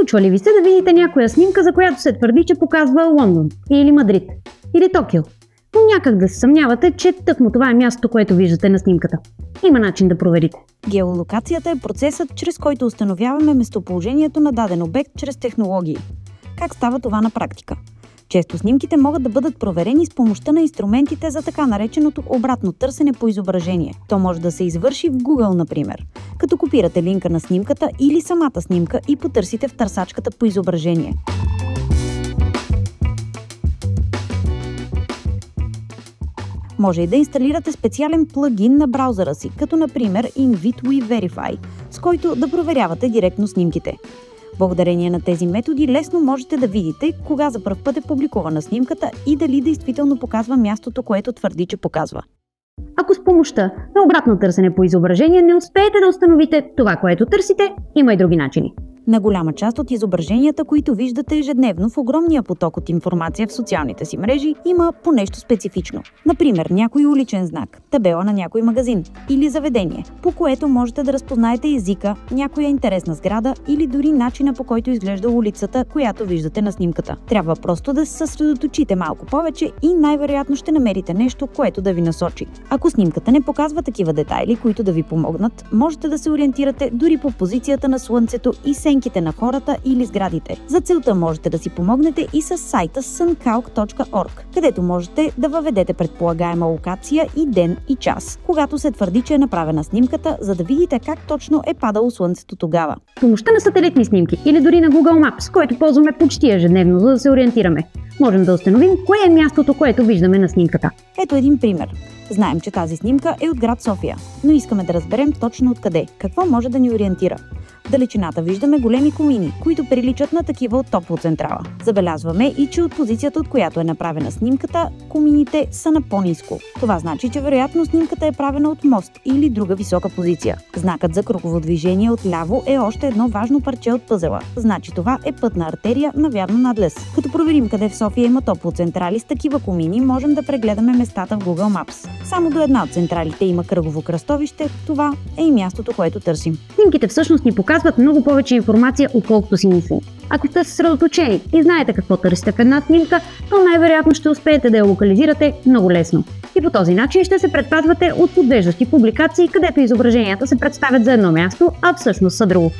Случва ли ви се да видите някоя снимка, за която се твърди, че показва Лондон, или Мадрид, или Токио, но някак да се съмнявате, че тъкмо това е мястото, което виждате на снимката? Има начин да проверите. Геолокацията е процесът, чрез който установяваме местоположението на даден обект чрез технологии. Как става това на практика? Често снимките могат да бъдат проверени с помощта на инструментите за така нареченото обратно търсене по изображение. То може да се извърши в Google, например, като копирате линка на снимката или самата снимка и потърсите в търсачката по изображение. Може и да инсталирате специален плагин на браузъра си, като например InVidWe Verify, с който да проверявате директно снимките. Благодарение на тези методи лесно можете да видите кога за пръв път е публикувана снимката и дали действително показва мястото, което твърди, че показва. Ако с помощта на обратно търсене по изображение не успеете да установите това, което търсите, има и други начини. На голяма част от изображенията, които виждате ежедневно в огромния поток от информация в социалните си мрежи, има по нещо специфично. Например, някой уличен знак, табела на някой магазин или заведение, по което можете да разпознаете езика, някоя интересна сграда или дори начина, по който изглежда улицата, която виждате на снимката. Трябва просто да се съсредоточите малко повече и най-вероятно ще намерите нещо, което да ви насочи. Ако снимката не показва такива детайли, които да ви помогнат, можете да се ориентирате дори по позицията на Слънцето и сенките на хората или сградите. За целта можете да си помогнете и с сайта suncalc.org, където можете да въведете предполагаема локация и ден и час, когато се твърди, че е направена снимката, за да видите как точно е падало Слънцето тогава. С помощта на сателитни снимки или дори на Google Maps, който ползваме почти ежедневно, за да се ориентираме, можем да установим кое е мястото, което виждаме на снимката. Ето един пример. Знаем, че тази снимка е от град София, но искаме да разберем точно откъде. Какво може да ни ориентира? В далечината виждаме големи комини, които приличат на такива от топлоцентрала. Забелязваме и, че от позицията, от която е направена снимката, комините са на по-ниско. Това значи, че вероятно снимката е правена от мост или друга висока позиция. Знакът за кругово движение отляво е още едно важно парче от пъзела. Значи това е пътна артерия, навярно надлез. Като проверим къде в София има топлоцентрали с такива комини, можем да прегледаме местата в Google Maps. Само до една от централите има кръгово кръстовище, това е и мястото, което търсим. Снимките всъщност ни показват много повече информация, отколкото си мислим. Ако сте съсредоточени и знаете какво търсите в една снимка, то най-вероятно ще успеете да я локализирате много лесно. И по този начин ще се предпазвате от подвеждащи публикации, където изображенията се представят за едно място, а всъщност са друго.